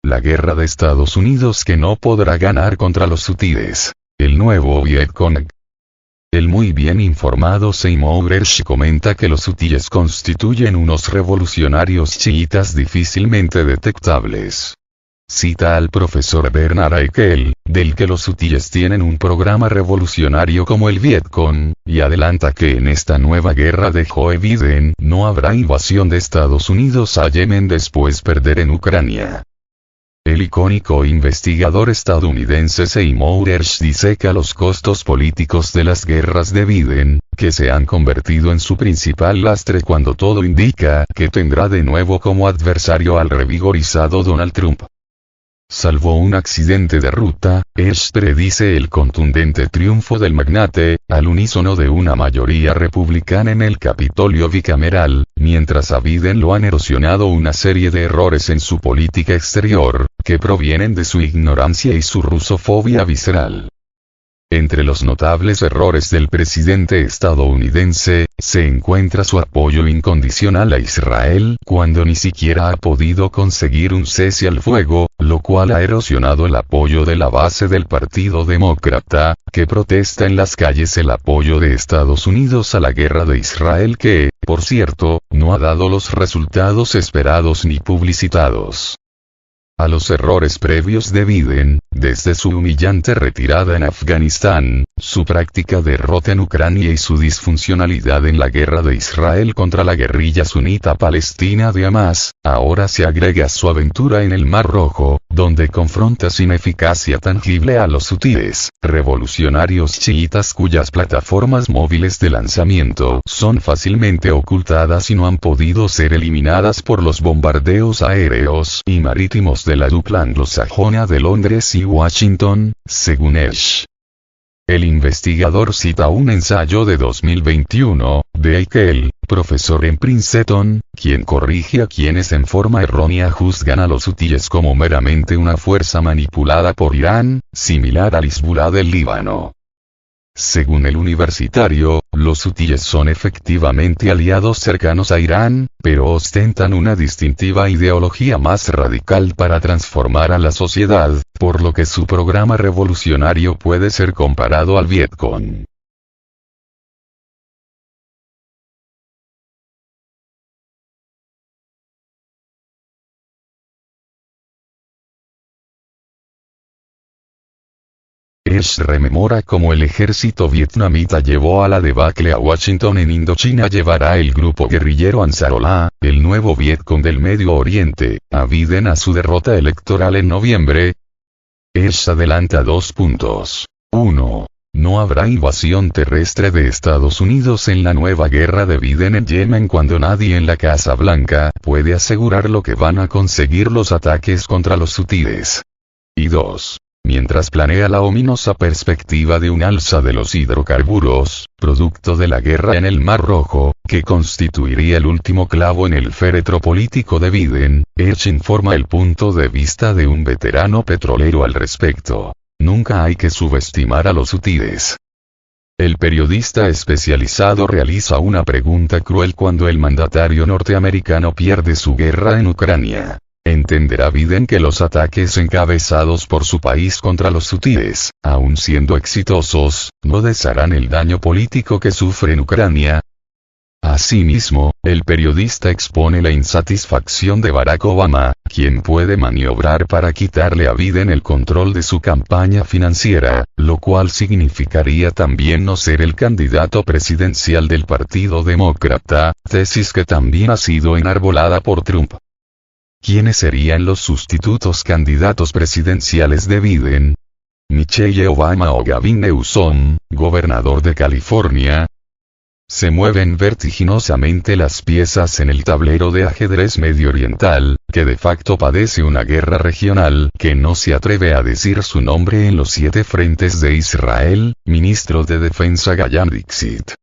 la guerra de Estados Unidos que no podrá ganar contra los hutíes. El nuevo Vietcong. El muy bien informado Seymour Hersh comenta que los hutíes constituyen unos revolucionarios chiitas difícilmente detectables. Cita al profesor Bernard Eichel, del que los hutíes tienen un programa revolucionario como el Vietcong, y adelanta que en esta nueva guerra de Joe Biden no habrá invasión de Estados Unidos a Yemen después perder en Ucrania. El icónico investigador estadounidense Seymour Hersh diseca los costos políticos de las guerras de Biden, que se han convertido en su principal lastre cuando todo indica que tendrá de nuevo como adversario al revigorizado Donald Trump. Salvo un accidente de ruta, Hersh predice el contundente triunfo del magnate, al unísono de una mayoría republicana en el Capitolio bicameral, mientras a Biden lo han erosionado una serie de errores en su política exterior, que provienen de su ignorancia y su rusofobia visceral. Entre los notables errores del presidente estadounidense, se encuentra su apoyo incondicional a Israel cuando ni siquiera ha podido conseguir un cese al fuego, lo cual ha erosionado el apoyo de la base del Partido Demócrata, que protesta en las calles el apoyo de Estados Unidos a la guerra de Israel que, por cierto, no ha dado los resultados esperados ni publicitados. A los errores previos de Biden, desde su humillante retirada en Afganistán, su práctica derrota en Ucrania y su disfuncionalidad en la guerra de Israel contra la guerrilla sunita palestina de Hamas, ahora se agrega su aventura en el Mar Rojo, donde confronta sin eficacia tangible a los hutíes, revolucionarios chiitas cuyas plataformas móviles de lanzamiento son fácilmente ocultadas y no han podido ser eliminadas por los bombardeos aéreos y marítimos de la dupla anglosajona de Londres y Washington, según Hersh. El investigador cita un ensayo de 2021, de Eichel, profesor en Princeton, quien corrige a quienes en forma errónea juzgan a los hutíes como meramente una fuerza manipulada por Irán, similar al Hezbolá del Líbano. Según el universitario, los hutíes son efectivamente aliados cercanos a Irán, pero ostentan una distintiva ideología más radical para transformar a la sociedad, por lo que su programa revolucionario puede ser comparado al Vietcong. Hersh rememora cómo el ejército vietnamita llevó a la debacle a Washington en Indochina llevará el grupo guerrillero Ansarollah, el nuevo Vietcong del Medio Oriente, a Biden a su derrota electoral en noviembre. Hersh adelanta 2 puntos. 1. No habrá invasión terrestre de Estados Unidos en la nueva guerra de Biden en Yemen cuando nadie en la Casa Blanca puede asegurar lo que van a conseguir los ataques contra los hutíes. Y 2. Mientras planea la ominosa perspectiva de un alza de los hidrocarburos, producto de la guerra en el Mar Rojo, que constituiría el último clavo en el féretro político de Biden, Hersh informa el punto de vista de un veterano petrolero al respecto. Nunca hay que subestimar a los hutíes. El periodista especializado realiza una pregunta cruel cuando el mandatario norteamericano pierde su guerra en Ucrania. ¿Entenderá Biden que los ataques encabezados por su país contra los hutíes, aun siendo exitosos, no desharán el daño político que sufre en Ucrania? Asimismo, el periodista expone la insatisfacción de Barack Obama, quien puede maniobrar para quitarle a Biden el control de su campaña financiera, lo cual significaría también no ser el candidato presidencial del Partido Demócrata, tesis que también ha sido enarbolada por Trump. ¿Quiénes serían los sustitutos candidatos presidenciales de Biden? ¿Michelle Obama o Gavin Newsom, gobernador de California? Se mueven vertiginosamente las piezas en el tablero de ajedrez medio-oriental, que de facto padece una guerra regional que no se atreve a decir su nombre en los 7 frentes de Israel, ministro de Defensa Gayam Dixit.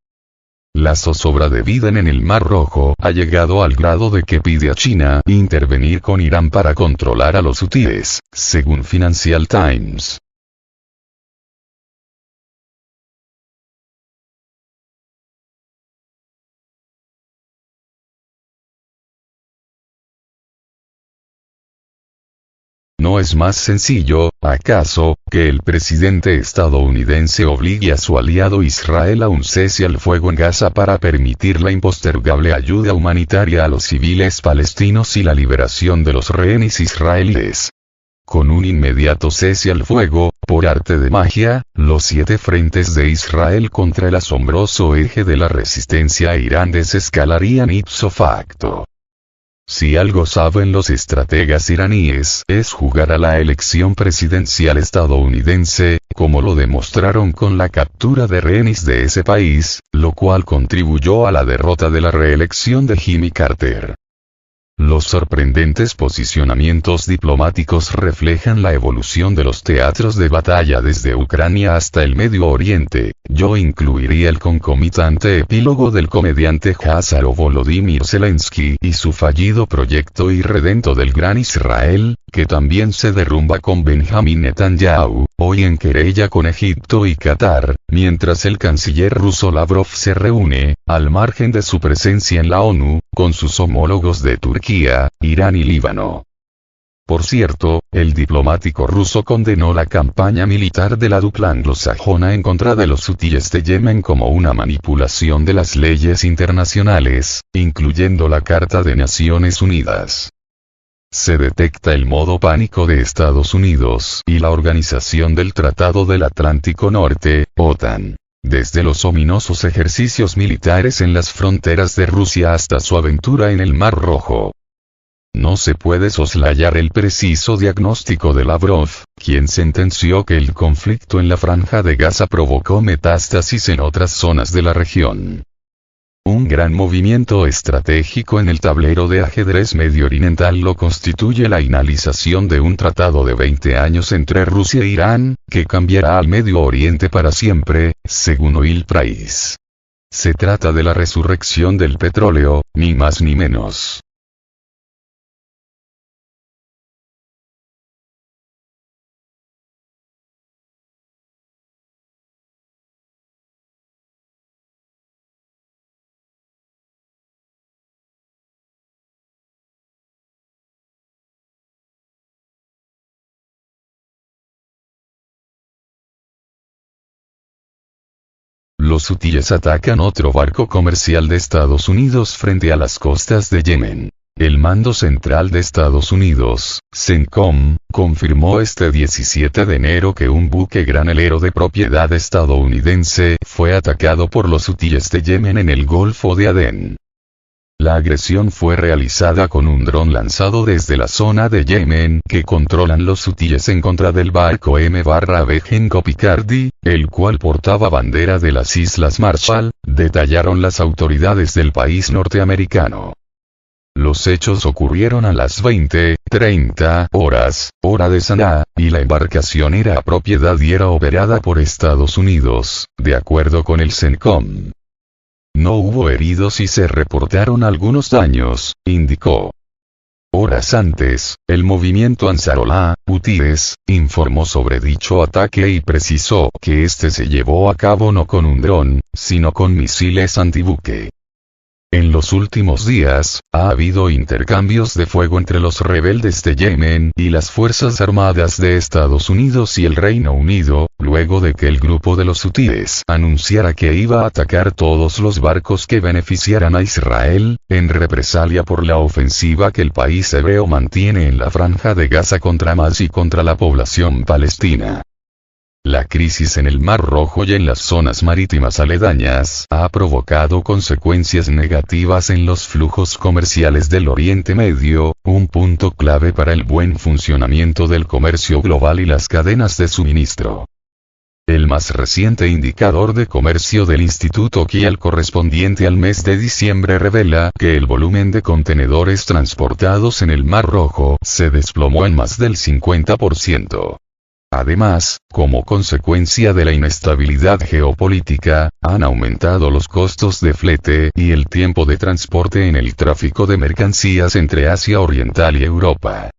La zozobra de Biden en el Mar Rojo ha llegado al grado de que pide a China intervenir con Irán para controlar a los hutíes, según Financial Times. ¿No es más sencillo, acaso, que el presidente estadounidense obligue a su aliado Israel a un cese al fuego en Gaza para permitir la impostergable ayuda humanitaria a los civiles palestinos y la liberación de los rehenes israelíes? Con un inmediato cese al fuego, por arte de magia, los 7 frentes de Israel contra el asombroso eje de la resistencia a Irán desescalarían ipso facto. Si algo saben los estrategas iraníes es jugar a la elección presidencial estadounidense, como lo demostraron con la captura de rehenes de ese país, lo cual contribuyó a la derrota de la reelección de Jimmy Carter. Los sorprendentes posicionamientos diplomáticos reflejan la evolución de los teatros de batalla desde Ucrania hasta el Medio Oriente. Yo incluiría el concomitante epílogo del comediante házaro Volodymyr Zelensky y su fallido proyecto irredento del Gran Israel, que también se derrumba con Benjamin Netanyahu, hoy en querella con Egipto y Qatar, mientras el canciller ruso Lavrov se reúne, al margen de su presencia en la ONU, con sus homólogos de Turquía, Irán y Líbano. Por cierto, el diplomático ruso condenó la campaña militar de la dupla anglosajona en contra de los hutíes de Yemen como una manipulación de las leyes internacionales, incluyendo la Carta de Naciones Unidas. Se detecta el modo pánico de Estados Unidos y la Organización del Tratado del Atlántico Norte, OTAN. Desde los ominosos ejercicios militares en las fronteras de Rusia hasta su aventura en el Mar Rojo. No se puede soslayar el preciso diagnóstico de Lavrov, quien sentenció que el conflicto en la Franja de Gaza provocó metástasis en otras zonas de la región. Un gran movimiento estratégico en el tablero de ajedrez medio-oriental lo constituye la finalización de un tratado de 20 años entre Rusia e Irán, que cambiará al Medio Oriente para siempre, según Oil Price. Se trata de la resurrección del petróleo, ni más ni menos. Los hutíes atacan otro barco comercial de Estados Unidos frente a las costas de Yemen. El Mando Central de Estados Unidos, CENTCOM, confirmó este 17 de enero que un buque granelero de propiedad estadounidense fue atacado por los hutíes de Yemen en el Golfo de Adén. La agresión fue realizada con un dron lanzado desde la zona de Yemen que controlan los hutíes en contra del barco M/B Genco Picardy, el cual portaba bandera de las Islas Marshall, detallaron las autoridades del país norteamericano. Los hechos ocurrieron a las 20:30 horas, hora de Sanaa, y la embarcación era propiedad y era operada por Estados Unidos, de acuerdo con el CENTCOM. No hubo heridos y se reportaron algunos daños, indicó. Horas antes, el movimiento Ansarollah, hutíes, informó sobre dicho ataque y precisó que este se llevó a cabo no con un dron, sino con misiles antibuque. En los últimos días, ha habido intercambios de fuego entre los rebeldes de Yemen y las Fuerzas Armadas de Estados Unidos y el Reino Unido, luego de que el grupo de los hutíes anunciara que iba a atacar todos los barcos que beneficiaran a Israel, en represalia por la ofensiva que el país hebreo mantiene en la Franja de Gaza contra Hamas y contra la población palestina. La crisis en el Mar Rojo y en las zonas marítimas aledañas ha provocado consecuencias negativas en los flujos comerciales del Oriente Medio, un punto clave para el buen funcionamiento del comercio global y las cadenas de suministro. El más reciente indicador de comercio del Instituto Kiel correspondiente al mes de diciembre revela que el volumen de contenedores transportados en el Mar Rojo se desplomó en más del 50%. Además, como consecuencia de la inestabilidad geopolítica, han aumentado los costos de flete y el tiempo de transporte en el tráfico de mercancías entre Asia Oriental y Europa.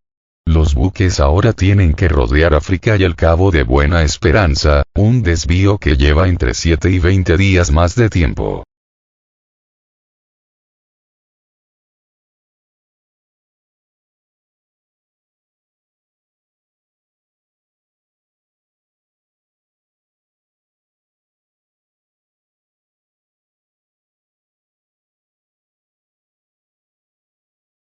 Los buques ahora tienen que rodear África y el Cabo de Buena Esperanza, un desvío que lleva entre 7 y 20 días más de tiempo.